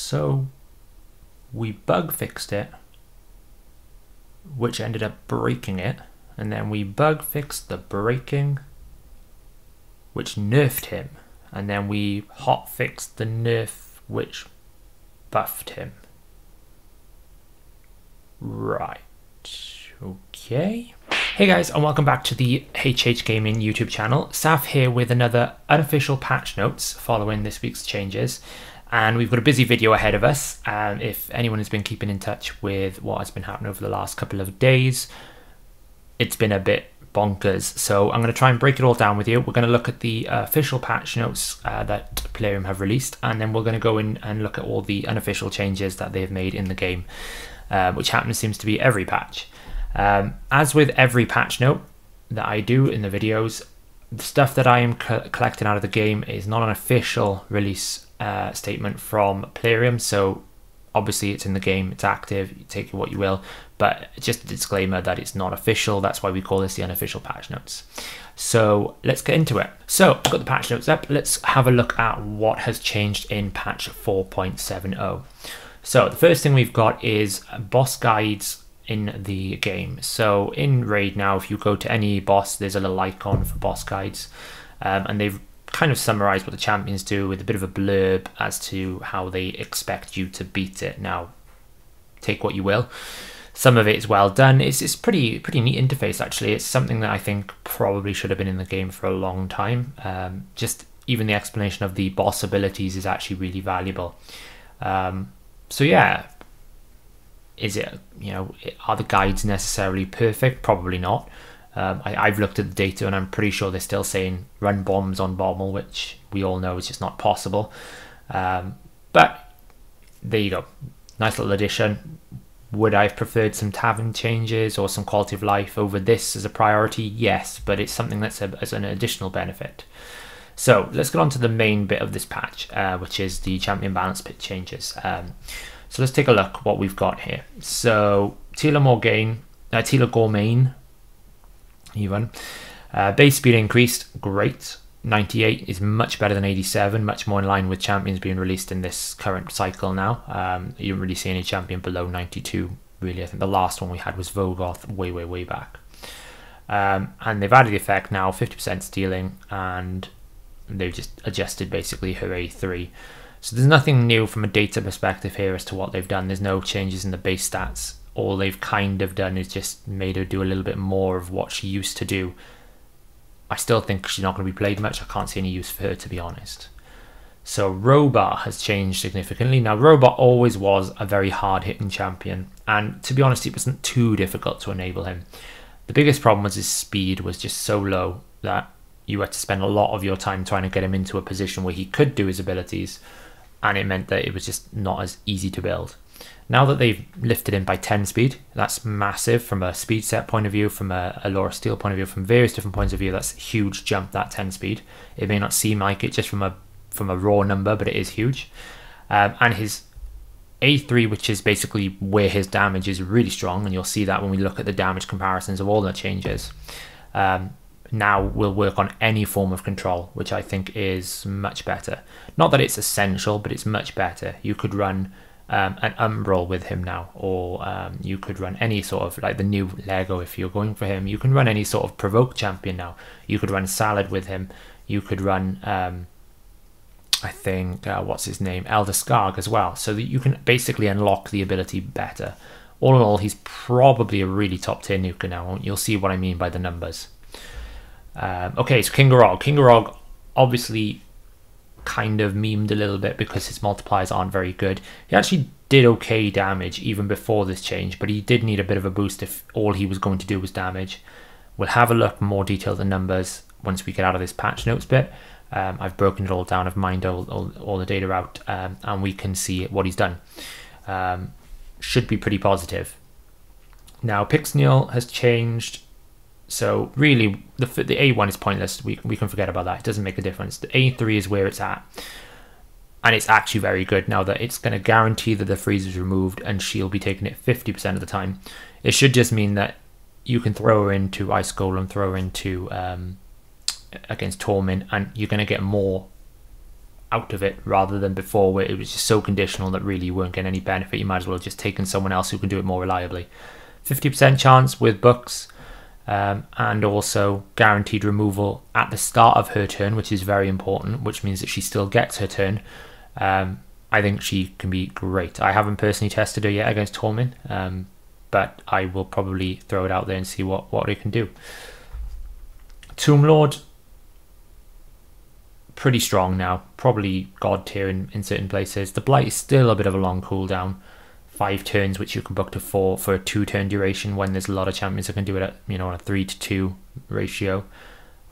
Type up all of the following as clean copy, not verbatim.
So we bug fixed it, which ended up breaking it, and then we bug fixed the breaking, which nerfed him, and then we hot fixed the nerf, which buffed him. Right, okay. Hey guys, and welcome back to the HH Gaming YouTube channel. Saf here with another unofficial patch notes following this week's changes. And we've got a busy video ahead of us. If anyone has been keeping in touch with what has been happening over the last couple of days, it's been a bit bonkers. So I'm going to try and break it all down with you. We're going to look at the official patch notes that Plarium have released, and then we're going to go in and look at all the unofficial changes that they've made in the game, which seems to be every patch. As with every patch note that I do in the videos, the stuff that I am collecting out of the game is not an official release statement from Plarium, so obviously it's in the game, it's active, you take it what you will, but just a disclaimer that it's not official. That's why we call this the unofficial patch notes. So let's get into it. So I've got the patch notes up. Let's have a look at what has changed in patch 4.70. So the first thing we've got is boss guides in the game. So in Raid now, if you go to any boss, there's a little icon for boss guides, and they've kind of summarized what the champions do with a bit of a blurb as to how they expect you to beat it. Now, take what you will. Some of it is well done. It's pretty neat interface actually. It's something that I think probably should have been in the game for a long time. Just even the explanation of the boss abilities is actually really valuable. So yeah, is it, are the guides necessarily perfect? Probably not. I've looked at the data and I'm pretty sure they're still saying run bombs on Bommel, which we all know is just not possible. But there you go. Nice little addition. Would I have preferred some tavern changes or some quality of life over this as a priority? Yes, but it's something that's as an additional benefit. So let's get on to the main bit of this patch, which is the champion balance pit changes. So let's take a look what we've got here. So Tila Gormain, even. Base speed increased, great. 98 is much better than 87, much more in line with champions being released in this current cycle now. You don't really see any champion below 92, really. I think the last one we had was Vogoth way back. And they've added the effect now, 50% stealing, and they've just adjusted basically her A3. So there's nothing new from a data perspective here as to what they've done. There's no changes in the base stats. All they've kind of done is just made her do a little bit more of what she used to do. I still think she's not going to be played much. I can't see any use for her, to be honest. So Robot has changed significantly. Now, Robot always was a very hard-hitting champion, and to be honest, it wasn't too difficult to enable him. The biggest problem was his speed was just so low that you had to spend a lot of your time trying to get him into a position where he could do his abilities, and it meant that it was just not as easy to build. Now that they've lifted him by 10 speed, that's massive from a speed set point of view, from a Laura Steele point of view, from various different points of view. That's a huge jump, that 10 speed. It may not seem like it just from a raw number, but it is huge. And his A3, which is basically where his damage is really strong, and you'll see that when we look at the damage comparisons of all the changes, now will work on any form of control, which I think is much better. Not that it's essential, but it's much better. You could run an Umbral with him now, or you could run any sort of, like the new Lego, if you're going for him, you can run any sort of provoke champion now. You could run Salad with him. You could run, I think, what's his name? Elder Skarg as well. So that you can basically unlock the ability better. All in all, he's probably a really top tier nuker now. You'll see what I mean by the numbers. Okay, so King Garog. King Garog obviously kind of memed a little bit because his multipliers aren't very good. He actually did okay damage even before this change, but he did need a bit of a boost if all he was going to do was damage. We'll have a look more detailed at the numbers once we get out of this patch notes bit. I've broken it all down, I've mined all the data out, and we can see what he's done. Should be pretty positive. Now Pixniel has changed. So really, the A1 is pointless. We can forget about that. It doesn't make a difference. The A3 is where it's at. And it's actually very good now that it's going to guarantee that the freeze is removed and she'll be taking it 50% of the time. It should just mean that you can throw her into Ice Golem, throw her into against Torment, and you're going to get more out of it, rather than before where it was just so conditional that really you weren't getting any benefit. You might as well have just taken someone else who can do it more reliably. 50% chance with books, and also guaranteed removal at the start of her turn, which is very important, which means that she still gets her turn. I think she can be great. I haven't personally tested her yet against Tormin, but I will probably throw it out there and see what it can do. Tomb Lord, pretty strong now, probably god tier in certain places. The Blight is still a bit of a long cooldown, 5 turns, which you can book to 4 for a 2-turn duration when there's a lot of champions that can do it at, you know, on a 3-to-2 ratio.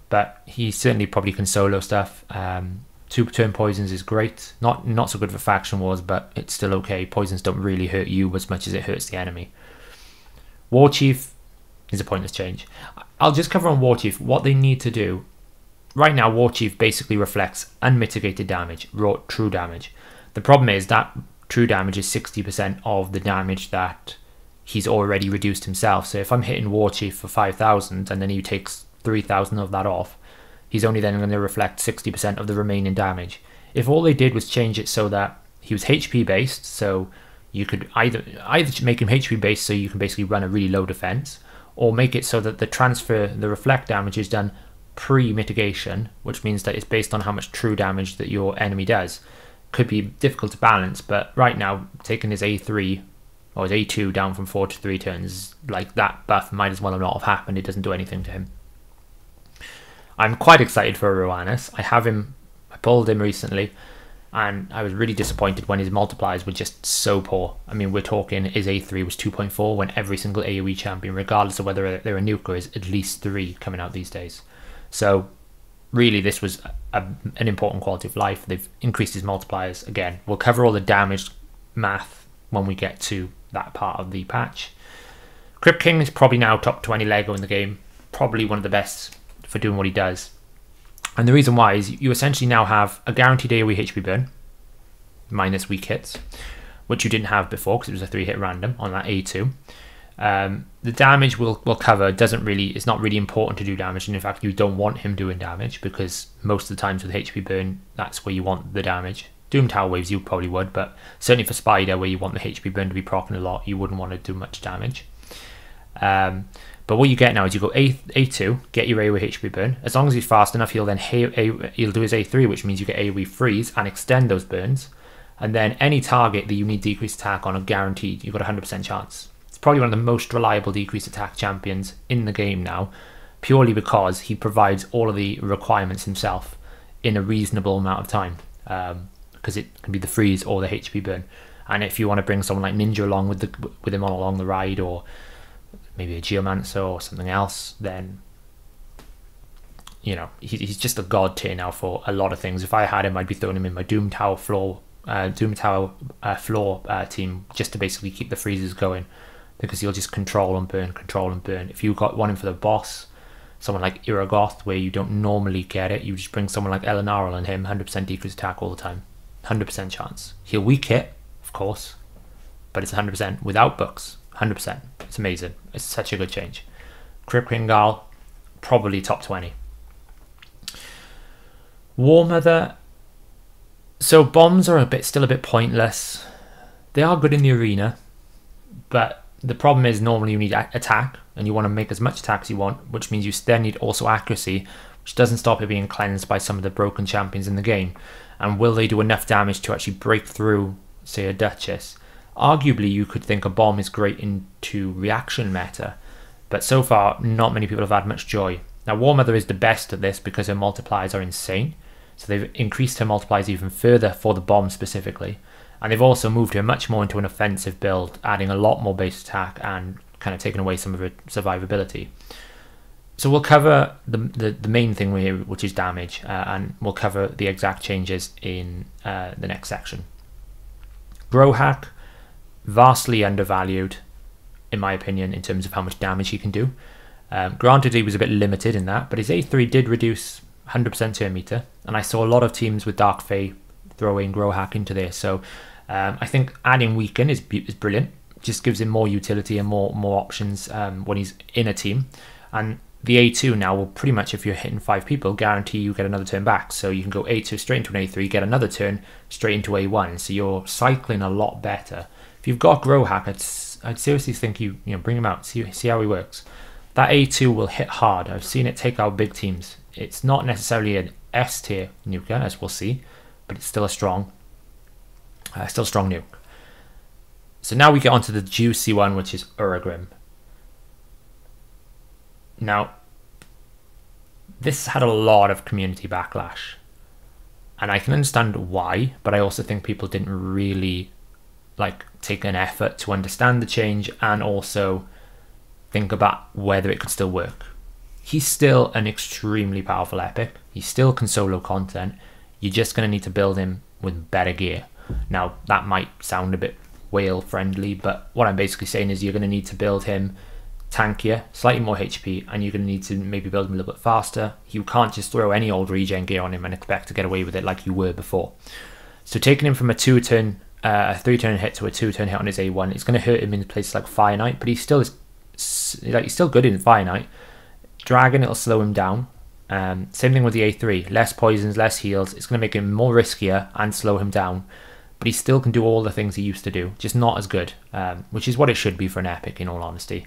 But he certainly probably can solo stuff. 2-turn poisons is great. Not so good for faction wars, but it's still okay. Poisons don't really hurt you as much as it hurts the enemy. War Chief is a pointless change. I'll just cover on War Chief what they need to do. Right now, War Chief basically reflects unmitigated damage, raw true damage. The problem is that true damage is 60% of the damage that he's already reduced himself. So if I'm hitting War Chief for 5,000 and then he takes 3,000 of that off, he's only then going to reflect 60% of the remaining damage. If all they did was change it so that he was HP based, so you could either make him HP based so you can basically run a really low defense, or make it so that the reflect damage is done pre-mitigation, which means that it's based on how much true damage that your enemy does. Could be difficult to balance, but right now taking his A3 or his A2 down from 4 to 3 turns, like that buff might as well not have happened. It doesn't do anything to him. I'm quite excited for Rowanus. I pulled him recently, and I was really disappointed when his multipliers were just so poor. I mean, we're talking his A3 was 2.4 when every single AoE champion, regardless of whether they're a nuker, is at least 3 coming out these days. So really this was an important quality of life. They've increased his multipliers. Again, we'll cover all the damage math when we get to that part of the patch. Crypt King is probably now top 20 Lego in the game. Probably one of the best for doing what he does. And the reason why is you essentially now have a guaranteed AoE HP burn, minus weak hits, which you didn't have before because it was a 3-hit random on that A2. The damage we'll cover it's not really important to do damage, and in fact you don't want him doing damage because most of the times with HP burn that's where you want the damage. Doom Tower waves you probably would, but certainly for Spider where you want the HP burn to be proccing a lot, you wouldn't want to do much damage. But what you get now is you go A2, get your AoE HP burn. As long as he's fast enough, he'll do his A3, which means you get AoE freeze and extend those burns. And then any target that you need decreased attack on are guaranteed. You've got a 100% chance. It's probably one of the most reliable decreased attack champions in the game now, purely because he provides all of the requirements himself in a reasonable amount of time. Because it can be the freeze or the HP burn. And if you want to bring someone like Ninja along with him along the ride, or maybe a Geomancer or something else, then you know he's just a god tier now for a lot of things. If I had him, I'd be throwing him in my Doom Tower floor team just to basically keep the freezes going, because he'll just control and burn. If you want him for the boss, someone like Iragoth, where you don't normally get it, you just bring someone like Elenarl and him, 100% decreased attack all the time, 100% chance. He'll weak hit, of course, but it's 100% without books. 100%. It's amazing. It's such a good change. Crypt King Gal, probably top 20. War Mother. So bombs are still a bit pointless. They are good in the arena, but the problem is normally you need attack, and you want to make as much attack as you want, which means you then need also accuracy, which doesn't stop it being cleansed by some of the broken champions in the game. And will they do enough damage to actually break through, say, a Duchess? Arguably, you could think a bomb is great into reaction meta, but so far, not many people have had much joy. Now, War Mother is the best at this because her multipliers are insane, so they've increased her multipliers even further for the bomb specifically, and they've also moved her much more into an offensive build, adding a lot more base attack and kind of taking away some of her survivability. So we'll cover the main thing here, which is damage, and we'll cover the exact changes in the next section. Brohack, vastly undervalued in my opinion in terms of how much damage he can do. Granted, he was a bit limited in that, but his A3 did reduce 100% turn meter, and I saw a lot of teams with Dark Fae throwing Brohack into there. So I think adding Weaken is brilliant. Just gives him more utility and more options when he's in a team. And the A2 now will pretty much, if you're hitting 5 people, guarantee you get another turn back. So you can go A2 straight into an A3, get another turn straight into A1. So you're cycling a lot better. If you've got Grow Hack, I'd seriously think you bring him out, see how he works. That A2 will hit hard. I've seen it take out big teams. It's not necessarily an S tier nuker, as we'll see, but it's still a strong nuke. So now we get onto the juicy one, which is Uragrim. Now, this had a lot of community backlash, and I can understand why, but I also think people didn't really take an effort to understand the change and also think about whether it could still work. He's still an extremely powerful epic. He still can solo content. You're just going to need to build him with better gear. Now, that might sound a bit whale friendly, but what I'm basically saying is you're going to need to build him tankier, slightly more HP, and you're going to need to maybe build him a little bit faster. You can't just throw any old regen gear on him and expect to get away with it like you were before. So taking him from a 3-turn hit to a 2-turn hit on his A1, it's going to hurt him in places like Fire Knight, but he's still good in Fire Knight. Dragon, it'll slow him down. Same thing with the A3, less poisons, less heals. It's going to make him more riskier and slow him down, but he still can do all the things he used to do, just not as good, which is what it should be for an epic, in all honesty.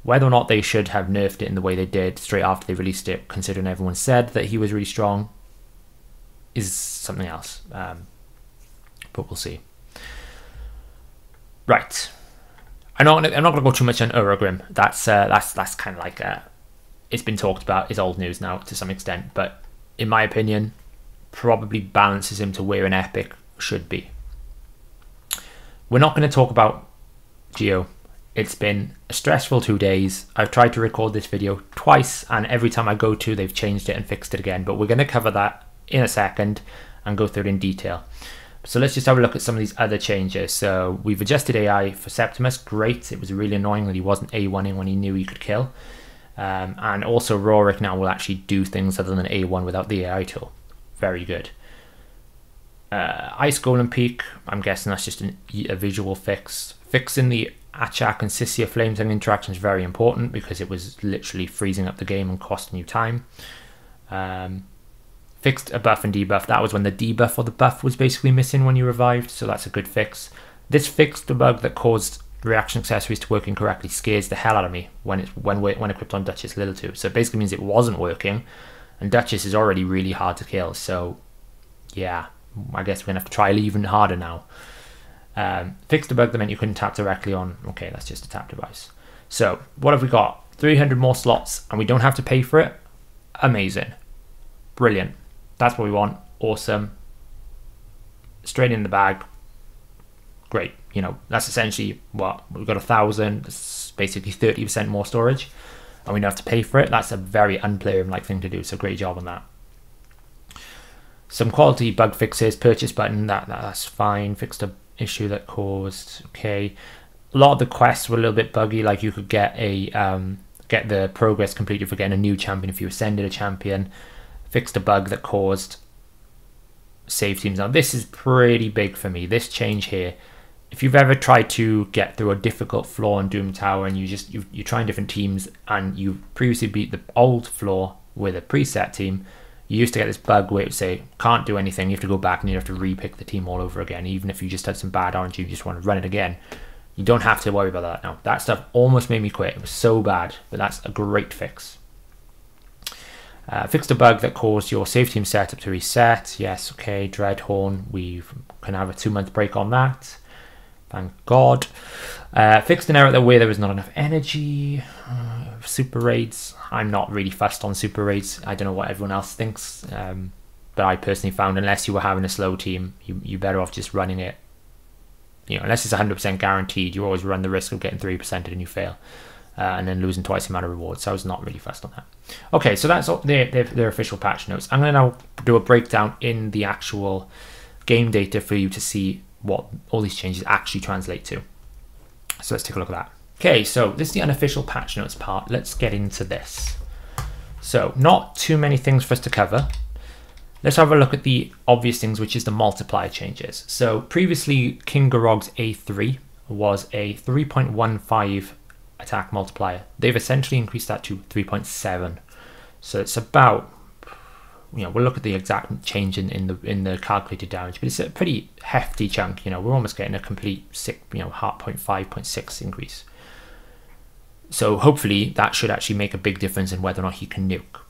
Whether or not they should have nerfed it in the way they did straight after they released it, considering everyone said that he was really strong, is something else. But we'll see. Right. I'm not going to go too much on Uragrim. That's kind of like it's been talked about. It's old news now to some extent, but in my opinion, probably balances him to where an epic should be. We're not going to talk about Geo. It's been a stressful 2 days. I've tried to record this video twice, and every time I go to, they've changed it and fixed it again. But we're going to cover that in a second and go through it in detail. So let's just have a look at some of these other changes. So we've adjusted AI for Septimus. Great. It was really annoying that he wasn't A1ing when he knew he could kill. And also Rorik now will actually do things other than A1 without the AI tool. Very good. Ice Golem Peak, I'm guessing that's just a visual fix. Fixing the Achak and Sisia Flametongue interaction is very important because it was literally freezing up the game and costing you time. Fixed a buff and debuff. That was when the debuff or the buff was basically missing when you revived, so that's a good fix. This fixed the bug that caused reaction accessories to work incorrectly. Scares the hell out of me when equipped on Duchess Little 2. So it basically means it wasn't working, and Duchess is already really hard to kill. So yeah, I guess we're gonna have to try even harder now. Fixed the bug that meant you couldn't tap directly on. Okay, that's just a tap device. So what have we got? 300 more slots, and we don't have to pay for it. Amazing, brilliant. That's what we want. Awesome. Straight in the bag. Great. You know, that's essentially what we've got. 1,000. It's basically 30% more storage, and we don't have to pay for it. That's a very unplayer-like thing to do. So great job on that. Some quality bug fixes. Purchase button. That's fine. Fixed a issue that caused. Okay. A lot of the quests were a little bit buggy. Like you could get get the progress completed for getting a new champion if you ascended a champion. Fixed a bug that caused save teams. Now this is pretty big for me, this change here. If you've ever tried to get through a difficult floor in Doom Tower and you're trying different teams and you previously beat the old floor with a preset team, you used to get this bug where it would say can't do anything, you have to go back and you have to repick the team all over again. Even if you just had some bad RNG, you just want to run it again, you don't have to worry about that now. That stuff almost made me quit. It was so bad, but that's a great fix. Fixed a bug that caused your save team setup to reset. Yes, okay. Dreadhorn, we can have a 2-month break on that. Thank God. Fixed an error where there was not enough energy. Super raids. I'm not really fussed on super raids. I don't know what everyone else thinks, but I personally found unless you were having a slow team, you're better off just running it. You know, unless it's 100% guaranteed, you always run the risk of getting 3%ed and you fail. And then losing twice the amount of rewards. So I was not really fussed on that. Okay, so that's their official patch notes. I'm going to now do a breakdown in the actual game data for you to see what all these changes actually translate to. So let's take a look at that. Okay, so this is the unofficial patch notes part. Let's get into this. So not too many things for us to cover. Let's have a look at the obvious things, which is the multiplier changes. So previously, King Garog's A3 was a 3.15 attack multiplier. They've essentially increased that to 3.7. So it's about, we'll look at the exact change in the calculated damage, but it's a pretty hefty chunk. We're almost getting a complete 0.5, increase. So hopefully that should actually make a big difference in whether or not he can nuke.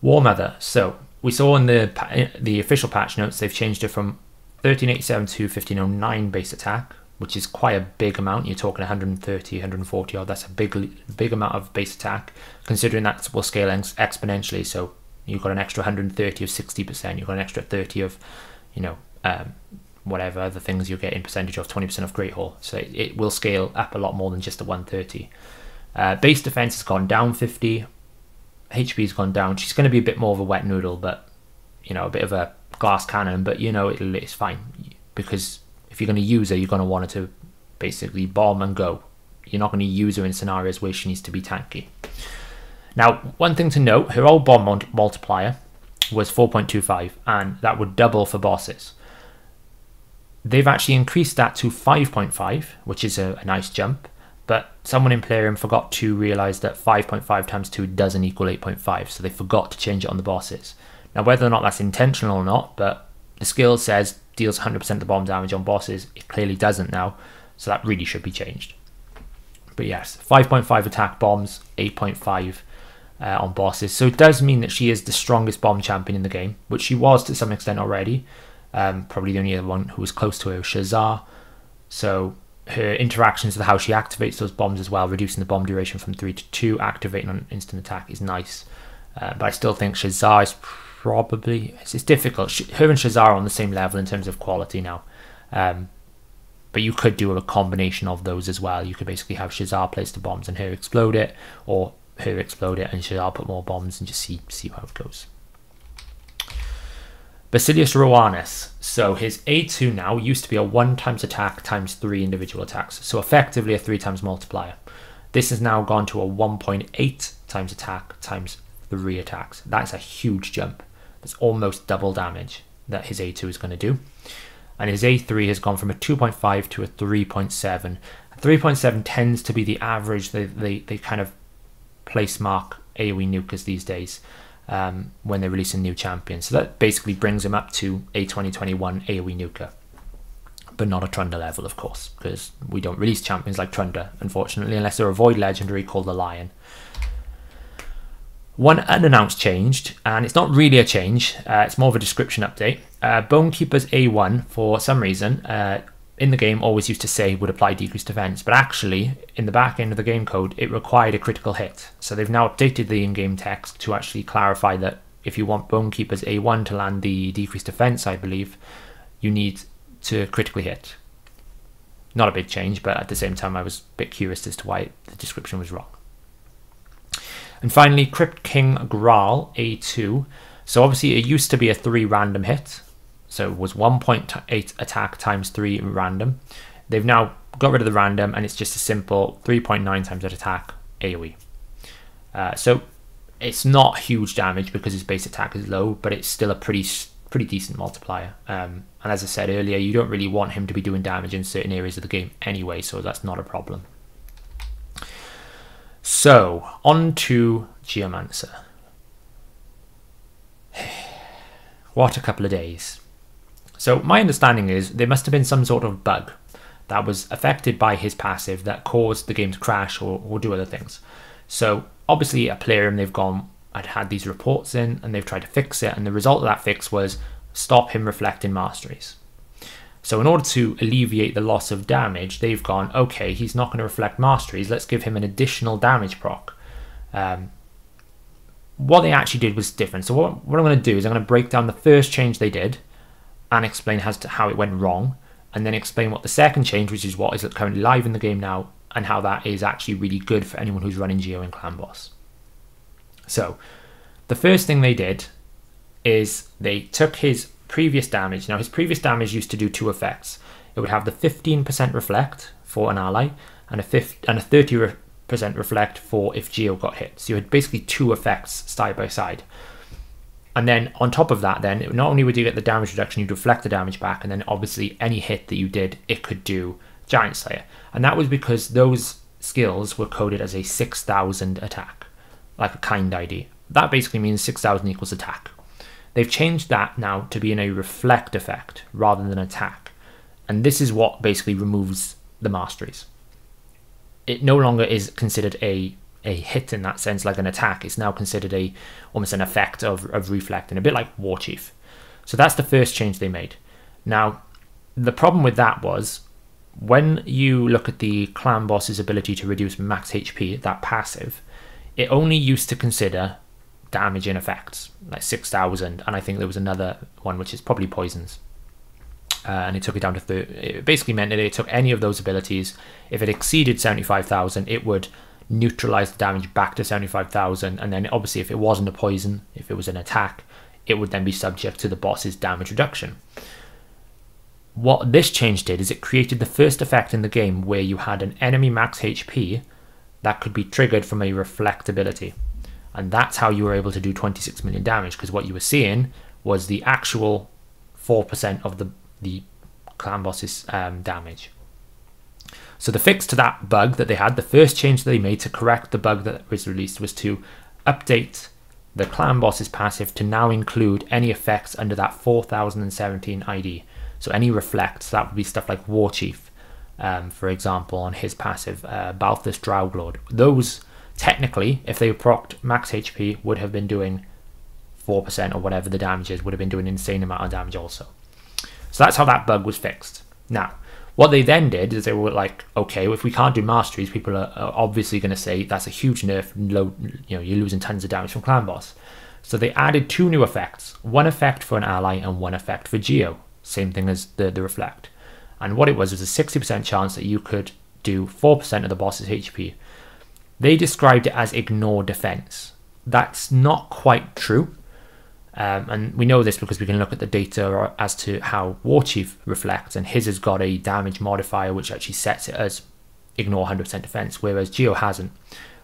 War Mother. So we saw in the official patch notes they've changed it from 1387 to 1509 base attack, which is quite a big amount. You're talking 130, 140 odd. That's a big amount of base attack, considering that will scale exponentially. So you've got an extra 130 of 60%. You've got an extra 30 of, whatever other things you're getting percentage of, 20% of Great Hall. So it will scale up a lot more than just the 130. Base defense has gone down 50. HP's gone down. She's going to be a bit more of a wet noodle, but a bit of a glass cannon. But it's fine, because if you're going to use her, you're going to want her to basically bomb and go. You're not going to use her in scenarios where she needs to be tanky. Now, one thing to note, her old bomb multiplier was 4.25, and that would double for bosses. They've actually increased that to 5.5, which is a nice jump. But someone in Playroom forgot to realise that 5.5 times 2 doesn't equal 8.5, so they forgot to change it on the bosses. Now, whether or not that's intentional or not, but the skill says deals 100% of the bomb damage on bosses. It clearly doesn't now, so that really should be changed. But yes, 5.5 attack bombs, 8.5 on bosses. So it does mean that she is the strongest bomb champion in the game, which she was to some extent already. Probably the only other one who was close to her was Shazar. So her interactions with how she activates those bombs as well, reducing the bomb duration from 3 to 2, activating on instant attack is nice. But I still think Shazar is probably, it's difficult. Her and Shazar are on the same level in terms of quality now. But you could do a combination of those as well. You could basically have Shazar place the bombs and her explode it, or her explode it and Shazar put more bombs, and just see how it goes. Basilius Roanus. So his A2 now used to be a 1 times attack times 3 individual attacks. So effectively a 3 times multiplier. This has now gone to a 1.8 times attack times 3 attacks. That's a huge jump. That's almost double damage that his A2 is going to do. And his A3 has gone from a 2.5 to a 3.7. 3.7 tends to be the average. They kind of place mark AoE nukers these days. When they're releasing new champions. So that basically brings him up to a 2021 AoE nuker. But not a Trunda level, of course, because we don't release champions like Trunda, unfortunately, unless they're a Void Legendary called the Lion. One unannounced changed, and it's not really a change, it's more of a description update. Bonekeeper's A1, for some reason, in the game always used to say would apply decreased defense, but actually in the back end of the game code it required a critical hit. So they've now updated the in-game text to actually clarify that if you want Bonekeeper's A1 to land the decreased defense, I believe, you need to critically hit. Not a big change, but at the same time I was a bit curious as to why the description was wrong. And finally, Crypt King Graal A2. So obviously it used to be a 3 random hit. So it was 1.8 attack times 3 random. They've now got rid of the random, and it's just a simple 3.9 times that attack AoE. So it's not huge damage because his base attack is low, but it's still a pretty decent multiplier. And as I said earlier, you don't really want him to be doing damage in certain areas of the game anyway, so that's not a problem. So on to Geomancer. What a couple of days. So my understanding is there must have been some sort of bug that was affected by his passive that caused the game to crash or do other things. So obviously at Playroom they've had these reports in and they've tried to fix it, and the result of that fix was stop him reflecting masteries. So in order to alleviate the loss of damage, they've gone, okay, he's not going to reflect masteries, let's give him an additional damage proc. What they actually did was different. So what I'm going to do is I'm going to break down the first change they did and explain as to how it went wrong, and then explain what the second change, which is what is currently live in the game now, and how that is actually really good for anyone who's running Geo in Clan Boss. So the first thing they did is they took his previous damage. Now his previous damage used to do 2 effects. It would have the 15% reflect for an ally and a 30% reflect for if Geo got hit. So you had basically 2 effects side by side. And then on top of that, then not only would you get the damage reduction, you'd reflect the damage back, and then obviously any hit that you did, it could do Giant Slayer. And that was because those skills were coded as a 6,000 attack, like a kind ID. That basically means 6,000 equals attack. They've changed that now to be in a reflect effect rather than attack. And this is what basically removes the masteries. It no longer is considered a hit in that sense, like an attack. It's now considered almost an effect of reflecting, a bit like War Chief. So that's the first change they made. Now, the problem with that was, when you look at the clan boss's ability to reduce max HP, that passive, it only used to consider damage in effects, like 6,000, and I think there was another one which is probably poisons. And it took it down to 30. It basically meant that it took any of those abilities. If it exceeded 75,000, it would neutralize the damage back to 75,000, and then obviously if it wasn't a poison, if it was an attack, it would then be subject to the boss's damage reduction. What this change did is it created the first effect in the game where you had an enemy max HP that could be triggered from a reflect ability. And that's how you were able to do 26 million damage, because what you were seeing was the actual 4% of the clan boss's damage. So the fix to that bug that they had, the first change that they made to correct the bug that was released, was to update the clan boss's passive to now include any effects under that 4017 ID. So any reflects, that would be stuff like War Chief, for example, on his passive, Balthus Drauglord. Those, technically, if they procced max HP, would have been doing 4% or whatever the damage is, would have been doing an insane amount of damage also. So that's how that bug was fixed. Now, what they then did is they were like, okay, well, if we can't do masteries, people are obviously going to say that's a huge nerf, you're losing tons of damage from clan boss. So they added 2 new effects, one effect for an ally and one effect for Geo. Same thing as the reflect. And what it was a 60% chance that you could do 4% of the boss's HP. They described it as ignore defense. That's not quite true. And we know this because we can look at the data as to how War Chief reflects, and his has got a damage modifier which actually sets it as ignore 100% defense, whereas Geo hasn't.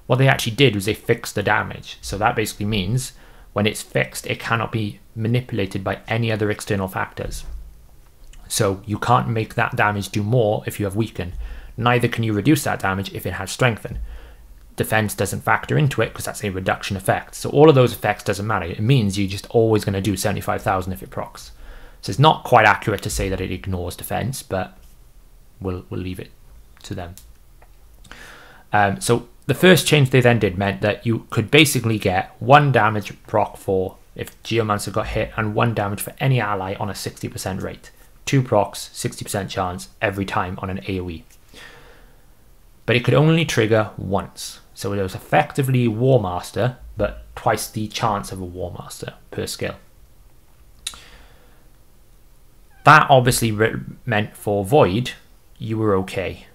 What they actually did was they fixed the damage. So that basically means when it's fixed, it cannot be manipulated by any other external factors. So you can't make that damage do more if you have weaken. Neither can you reduce that damage if it has strengthen. Defense doesn't factor into it because that's a reduction effect. So all of those effects doesn't matter. It means you're just always going to do 75,000 if it procs. So it's not quite accurate to say that it ignores defense, but we'll leave it to them. So the first change they then did meant that you could basically get 1 damage proc for if Geomancer got hit, and 1 damage for any ally on a 60% rate. 2 procs, 60% chance every time on an AoE. But it could only trigger once. So it was effectively War Master, but twice the chance of a War Master per skill. That obviously meant for Void, you were okay.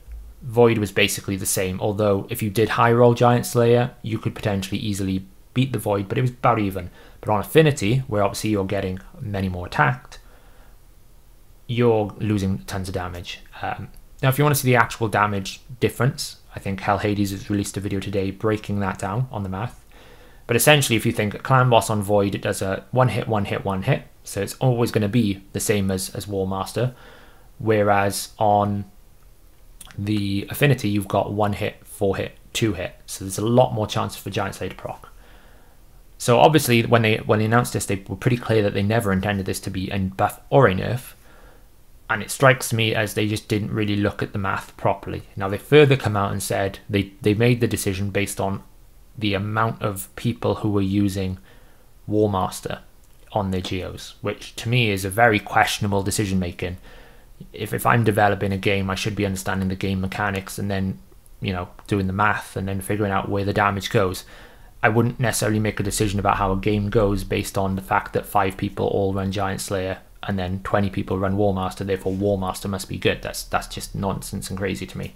Void was basically the same, although if you did high roll Giant Slayer, you could potentially easily beat the Void, but it was about even. But on Affinity, where obviously you're getting many more attacked, you're losing tons of damage. Now, if you want to see the actual damage difference, I think Hell Hades has released a video today breaking that down on the math. But essentially, if you think a clan boss on Void, it does a 1 hit, 1 hit, 1 hit. So it's always going to be the same as War Master. Whereas on the Affinity, you've got 1 hit, 4 hit, 2 hit. So there's a lot more chance for Giant Slayer to proc. So obviously, when they announced this, they were pretty clear that they never intended this to be a buff or a nerf. And it strikes me as they just didn't really look at the math properly. Now, they further come out and said they made the decision based on the amount of people who were using War Master on their Geos, which to me is a very questionable decision making. If I'm developing a game, I should be understanding the game mechanics and then, doing the math and then figuring out where the damage goes. I wouldn't necessarily make a decision about how a game goes based on the fact that 5 people all run Giant Slayer and then 20 people run War Master, therefore War Master must be good. That's just nonsense and crazy to me.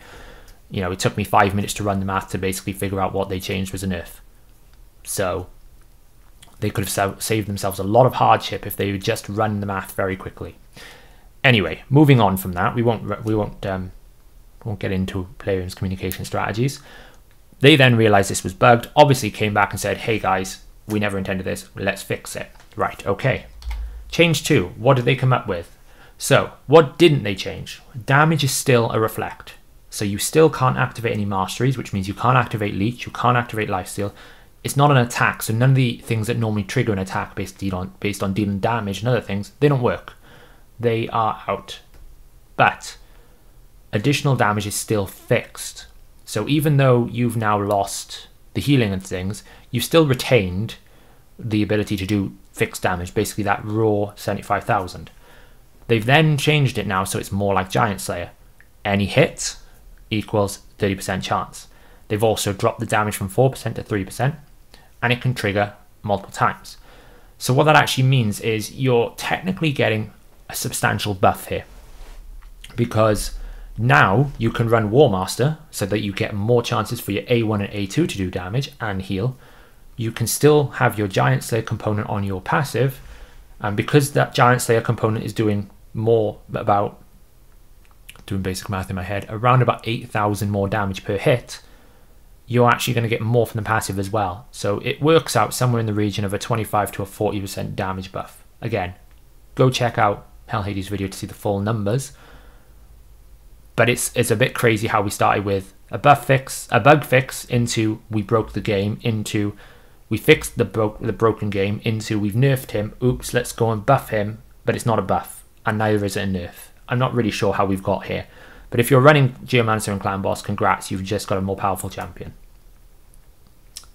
It took me 5 minutes to run the math to basically figure out what they changed was a nerf. So they could have saved themselves a lot of hardship if they would just run the math very quickly. Anyway, moving on from that, we won't get into Plarium's communication strategies. They then realized this was bugged, obviously came back and said, hey guys, we never intended this, let's fix it. Right, okay. Change 2, what did they come up with? So, what didn't they change? Damage is still a reflect. So you still can't activate any masteries, which means you can't activate leech, you can't activate lifesteal. It's not an attack, so none of the things that normally trigger an attack based on dealing damage and other things, they don't work. They are out. But additional damage is still fixed. So even though you've now lost the healing and things, you've still retained the ability to do fixed damage, basically that raw 75,000. They've then changed it now so it's more like Giant Slayer. Any hit equals 30% chance. They've also dropped the damage from 4% to 3%, and it can trigger multiple times. So what that actually means is you're technically getting a substantial buff here, because now you can run War Master so that you get more chances for your A1 and A2 to do damage and heal. You can still have your Giant Slayer component on your passive, and because that Giant Slayer component is doing more, about, doing basic math in my head, around about 8,000 more damage per hit, you're actually going to get more from the passive as well. So it works out somewhere in the region of a 25 to a 40% damage buff. Again, go check out Hell Hades' video to see the full numbers. But it's a bit crazy how we started with a bug fix, into we broke the game, into we fixed the broken game, into we've nerfed him, oops, let's go and buff him, but it's not a buff, and neither is it a nerf. I'm not really sure how we've got here. But if you're running Geomancer and Clan Boss, congrats, you've just got a more powerful champion.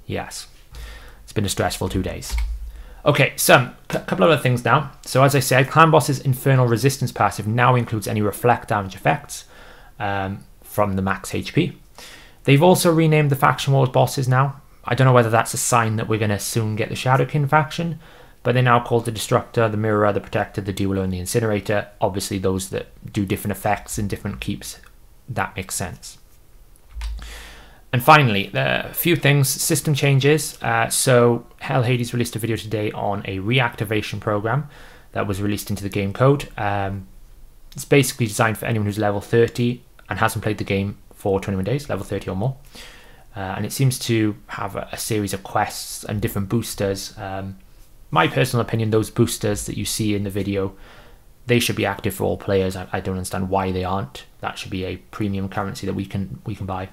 Yes, it's been a stressful 2 days. Okay, so a couple other things now. So as I said, Clan Boss's Infernal Resistance passive now includes any reflect damage effects from the max HP. They've also renamed the Faction Wars bosses now. I don't know whether that's a sign that we're going to soon get the Shadowkin faction, but they're now called the Destructor, the Mirrorer, the Protector, the Dueler, and the Incinerator. Obviously, those that do different effects and different keeps, that makes sense. And finally, a few things, system changes. So Hell Hades released a video today on a reactivation program that was released into the game code. It's basically designed for anyone who's level 30 and hasn't played the game for 21 days, level 30 or more. And it seems to have a series of quests and different boosters. My personal opinion, those boosters that you see in the video, they should be active for all players. I don't understand why they aren't. That should be a premium currency that we can buy.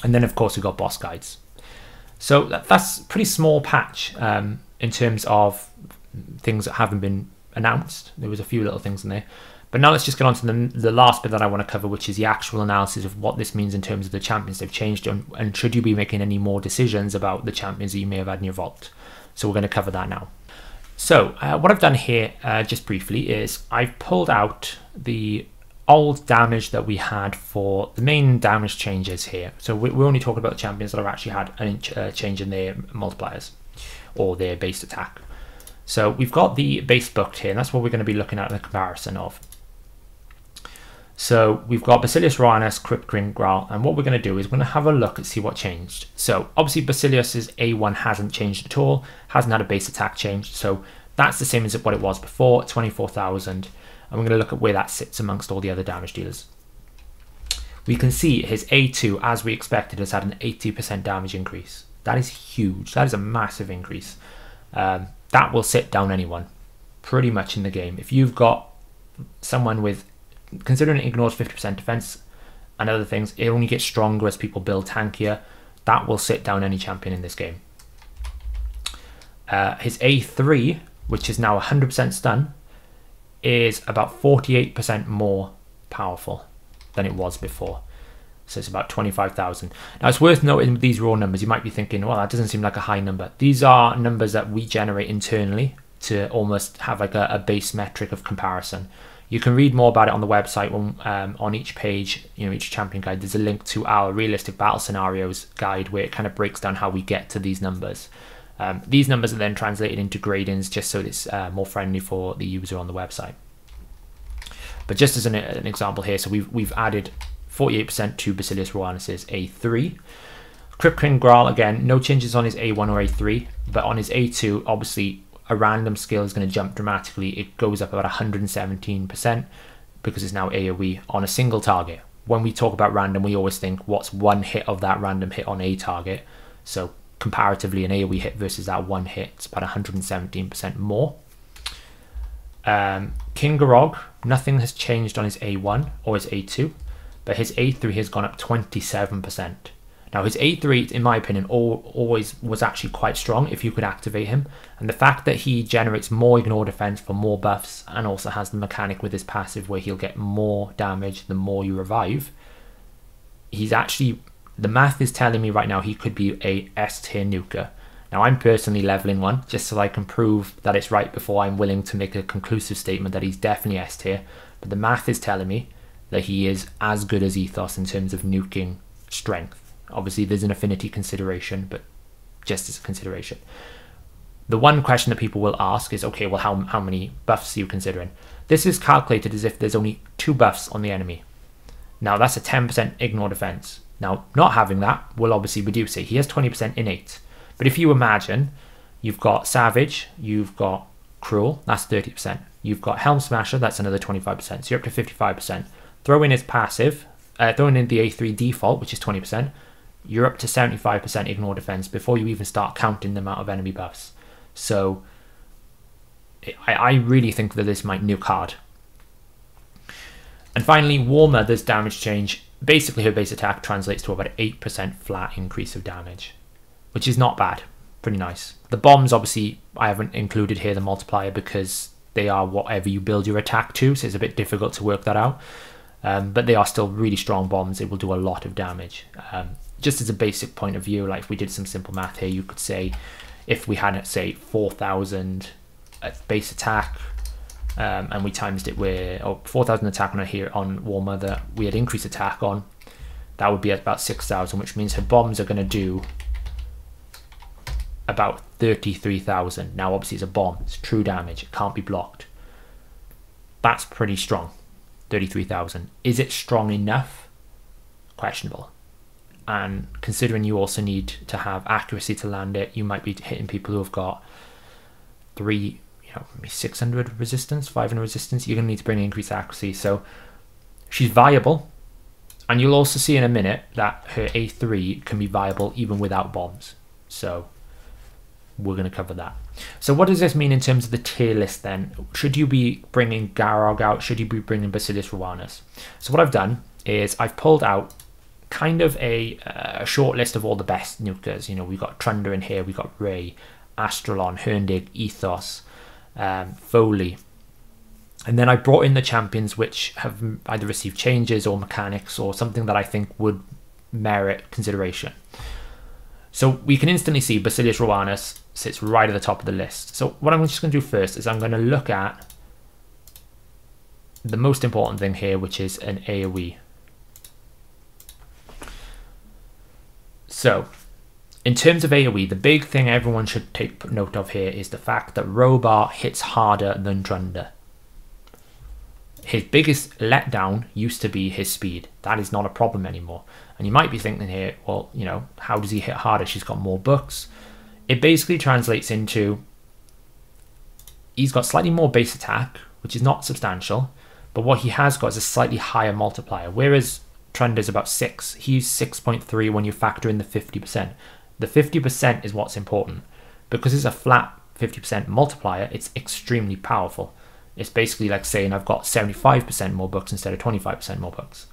And then of course we've got boss guides. So that's a pretty small patch in terms of things that haven't been announced. There was a few little things in there. But now let's just get on to the last bit that I want to cover, which is the actual analysis of what this means in terms of the champions they've changed, and should you be making any more decisions about the champions that you may have had in your vault. So we're going to cover that now. So what I've done here, just briefly, is I've pulled out the old damage that we had for the main damage changes here. So we're only talking about the champions that have actually had a change in their multipliers or their base attack. So we've got the base booked here, and that's what we're going to be looking at in the comparison of. So we've got Basilius Roanus, Crypt King Graal, and what we're going to do is we're going to have a look and see what changed. So obviously Basilius's A1 hasn't changed at all, hasn't had a base attack change, so that's the same as what it was before, 24,000, and we're going to look at where that sits amongst all the other damage dealers. We can see his A2, as we expected, has had an 80% damage increase. That is huge, that is a massive increase. That will sit down anyone, pretty much in the game. If you've got someone with, considering it ignores 50% defense and other things, it only gets stronger as people build tankier. That will sit down any champion in this game. His A3, which is now 100% stun, is about 48% more powerful than it was before. So it's about 25,000. Now it's worth noting with these raw numbers, you might be thinking, well, that doesn't seem like a high number. These are numbers that we generate internally to almost have like a base metric of comparison. You can read more about it on the website. When, on each page, each champion guide, there's a link to our realistic battle scenarios guide where it kind of breaks down how we get to these numbers. These numbers are then translated into gradings just so it's more friendly for the user on the website. But just as an example here, so we've added 48% to Basilius Roanus's A3. Crypt King Graal, again, no changes on his A1 or A3, but on his A2, obviously a random skill is going to jump dramatically. It goes up about 117% because it's now AoE on a single target. When we talk about random, we always think what's one hit of that random hit on a target. So comparatively, an AoE hit versus that one hit, it's about 117% more. King Garog, nothing has changed on his A1 or his A2. but his A3 has gone up 27%. Now his A3, in my opinion, always was actually quite strong if you could activate him, and the fact that he generates more ignore defense for more buffs and also has the mechanic with his passive where he'll get more damage the more you revive, he's actually, the math is telling me right now he could be a S tier nuker. Now I'm personally leveling one just so I can prove that it's right before I'm willing to make a conclusive statement that he's definitely S tier, but the math is telling me that he is as good as Ethos in terms of nuking strength. Obviously there's an affinity consideration, but just as a consideration. The one question that people will ask is, okay, well how many buffs are you considering? This is calculated as if there's only 2 buffs on the enemy. Now that's a 10% ignore defense. Now not having that will obviously reduce it. He has 20% innate. But if you imagine you've got Savage, you've got Cruel, that's 30%. You've got Helm Smasher, that's another 25%. So you're up to 55%. Throw in his passive, throwing in the A3 default, which is 20%. You're up to 75% ignore defense before you even start counting the amount of enemy buffs. So I really think that this might nuke hard. And finally, War Mother's damage change. Basically her base attack translates to about 8% flat increase of damage, which is not bad. Pretty nice. The bombs, obviously, I haven't included here, the multiplier, because they are whatever you build your attack to, so it's a bit difficult to work that out. But they are still really strong bombs. It will do a lot of damage. Just as a basic point of view, like if we did some simple math here, you could say if we had, say, 4,000 base attack, and we timesed it with 4,000 attack on War Mother, we had increased attack on, that would be at about 6,000, which means her bombs are going to do about 33,000. Now obviously it's a bomb, it's true damage, it can't be blocked. That's pretty strong. 33,000. Is it strong enough? Questionable. And considering you also need to have accuracy to land it, you might be hitting people who have got 600 resistance, 500 resistance. You're going to need to bring increased accuracy. So she's viable, and you'll also see in a minute that her A3 can be viable even without bombs. So we're going to cover that. So what does this mean in terms of the tier list then? Should you be bringing Garog out? Should you be bringing Basilius Rowanus? So what I've done is I've pulled out kind of a short list of all the best nukers. You know, we've got Trunder in here, we've got Ray, Astralon, Herndig, Ethos, Foley. And then I brought in the champions which have either received changes or mechanics or something that I think would merit consideration. So we can instantly see Basilius Rowanus sits right at the top of the list. So what I'm just going to do first is I'm going to look at the most important thing here, which is an AoE. So in terms of AoE, the big thing everyone should take note of here is the fact that Robar hits harder than Trunder. His biggest letdown used to be his speed. That is not a problem anymore. And you might be thinking here, well, you know, how does he hit harder? She's got more books. It basically translates into he's got slightly more base attack, which is not substantial, but what he has got is a slightly higher multiplier, whereas Trunder's about 6. He's 6.3 when you factor in the 50%. The 50% is what's important. Because it's a flat 50% multiplier, it's extremely powerful. It's basically like saying I've got 75% more books instead of 25% more books.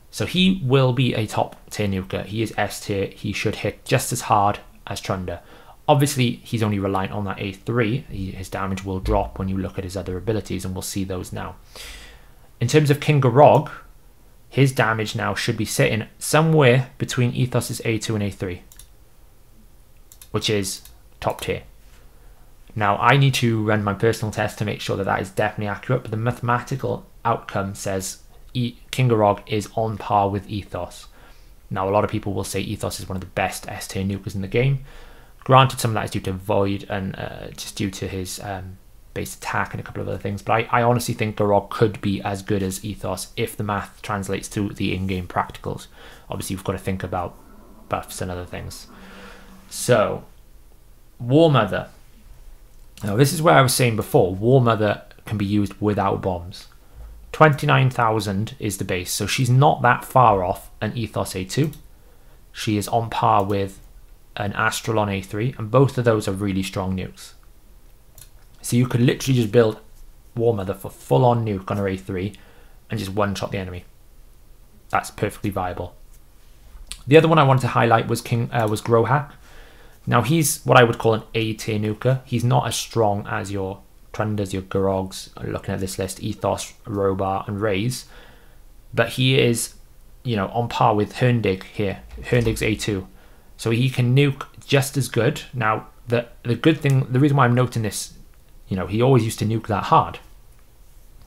So he will be a top tier nuker. He is S tier. He should hit just as hard as Trunder. Obviously, he's only reliant on that A3. His damage will drop when you look at his other abilities, and we'll see those now. In terms of King Garog, his damage now should be sitting somewhere between Ethos's A2 and A3, which is top tier. Now, I need to run my personal test to make sure that that is definitely accurate, but the mathematical outcome says King Garog is on par with Ethos. Now, a lot of people will say Ethos is one of the best S tier nukers in the game. Granted, some of that is due to Void and just due to his base attack and a couple of other things, but I honestly think Garog could be as good as Ethos if the math translates to the in-game practicals. Obviously, you've got to think about buffs and other things. So, War Mother. Now, this is where I was saying before, War Mother can be used without bombs. 29,000 is the base, so she's not that far off an Ethos A2. She is on par with an Astralon A3, and both of those are really strong nukes. So you could literally just build War Mother for full-on nuke on her A3 and just one-shot the enemy. that's perfectly viable. The other one I wanted to highlight was Growhack. Now he's what I would call an A tier nuker. He's not as strong as your Trunders, your Garogs, looking at this list, Ethos, Robar, and Rays, but he is, you know, on par with Herndig here. Herndig's A2, so he can nuke just as good. Now the good thing, the reason why I'm noting this, you know, he always used to nuke that hard,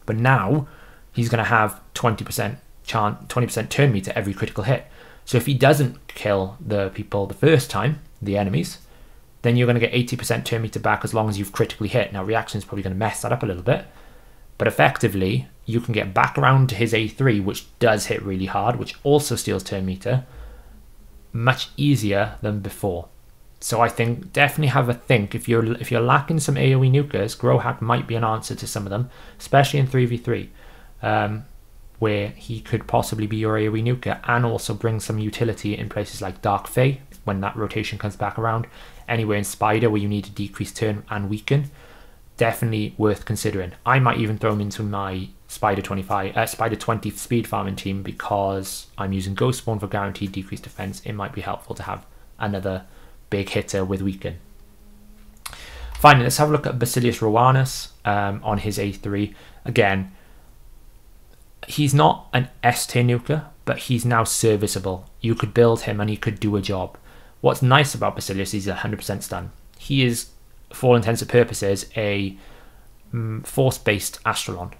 but now he's going to have 20% chance, 20% turn meter every critical hit. So if he doesn't kill the people the first time, the enemies, then you're going to get 80% turn meter back as long as you've critically hit. Now reaction is probably going to mess that up a little bit, but effectively you can get back around to his A3, which does hit really hard, which also steals turn meter, much easier than before. So I think definitely have a think. If you're lacking some AoE nukers, Growhack might be an answer to some of them, especially in 3v3, where he could possibly be your AoE nuker and also bring some utility in places like Dark Fae when that rotation comes back around. Anywhere in Spider where you need to decrease turn and weaken, definitely worth considering. I might even throw him into my Spider 20 speed farming team because I'm using Ghost Spawn for guaranteed decreased defense. It might be helpful to have another big hitter with weaken. Finally, let's have a look at Basilius Rowanus on his A3. Again, he's not an S tier nuker, but he's now serviceable. You could build him and he could do a job. What's nice about Basilius is 100% stun. He is, for all intents and purposes, a force-based Astrolon.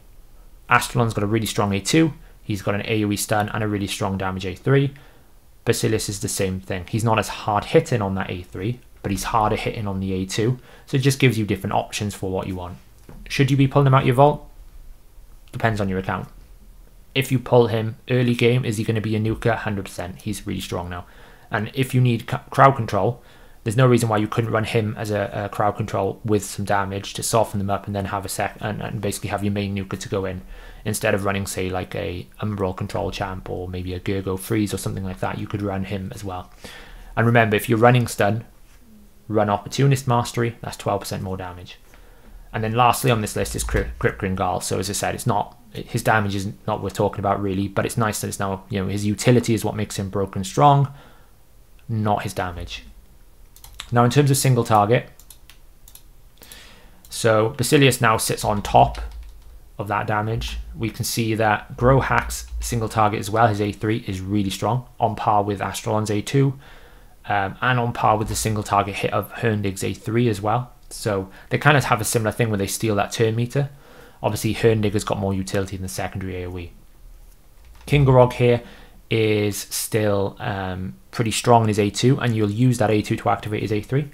Astrolon's got a really strong A2, he's got an AoE stun and a really strong damage A3. Basilius is the same thing. He's not as hard hitting on that A3, but he's harder hitting on the A2, so it just gives you different options for what you want. Should you be pulling him out your vault? Depends on your account. If you pull him early game, is he going to be a nuker? 100%. He's really strong now. And if you need crowd control, there's no reason why you couldn't run him as a crowd control with some damage to soften them up and then have and basically have your main nuker to go in, instead of running, say, like a Umbral control champ or maybe a Gurgo freeze or something like that. You could run him as well. And remember, if you're running stun, run Opportunist Mastery. That's 12% more damage. And then lastly on this list is Crypt Gringal. So as I said, it's not, his damage is not worth talking about really, but it's nice that it's now, you know, his utility is what makes him broken strong, not his damage. Now in terms of single target, so Basilius now sits on top of that damage. We can see that Growhack's single target as well, his A3 is really strong, on par with Astrolon's A2, and on par with the single target hit of Herndig's A3 as well. So they kind of have a similar thing where they steal that turn meter. Obviously Herndig has got more utility than secondary AoE. King Garog here is still pretty strong in his A2, and you'll use that A2 to activate his A3.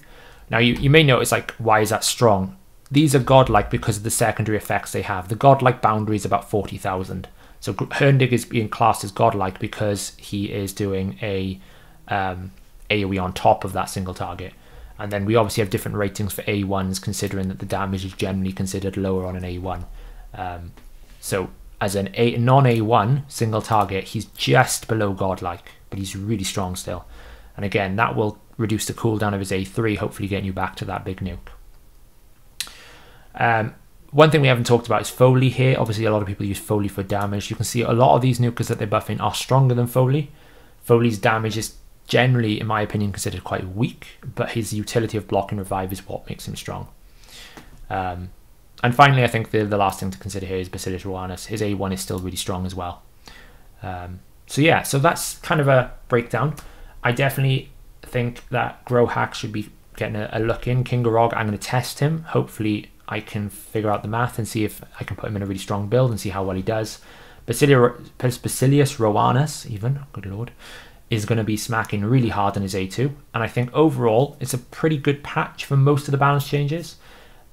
Now you may notice, like, why is that strong? These are godlike because of the secondary effects they have. The godlike boundary is about 40,000. So Herndig is being classed as godlike because he is doing a AoE on top of that single target. And then we obviously have different ratings for A1s, considering that the damage is generally considered lower on an A1. So as an non-A1 single target, he's just below godlike, but he's really strong still. And again, that will reduce the cooldown of his A3, hopefully getting you back to that big nuke. One thing we haven't talked about is Foley here. Obviously, a lot of people use Foley for damage. You can see a lot of these nukers that they're buffing are stronger than Foley. Foley's damage is generally, in my opinion, considered quite weak, but his utility of block and revive is what makes him strong. And finally, I think the last thing to consider here is Basilius Rowanus. His A1 is still really strong as well. So yeah, so that's kind of a breakdown. I definitely think that Growhack should be getting a look in. King Garog, I'm going to test him. Hopefully I can figure out the math and see if I can put him in a really strong build and see how well he does. Basilius Rowanus, even, good lord, is going to be smacking really hard on his A2. And I think overall, it's a pretty good patch for most of the balance changes.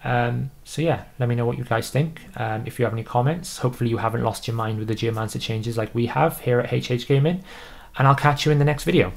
So yeah, let me know what you guys think. If you have any comments, hopefully you haven't lost your mind with the Geomancer changes like we have here at HH Gaming. And I'll catch you in the next video.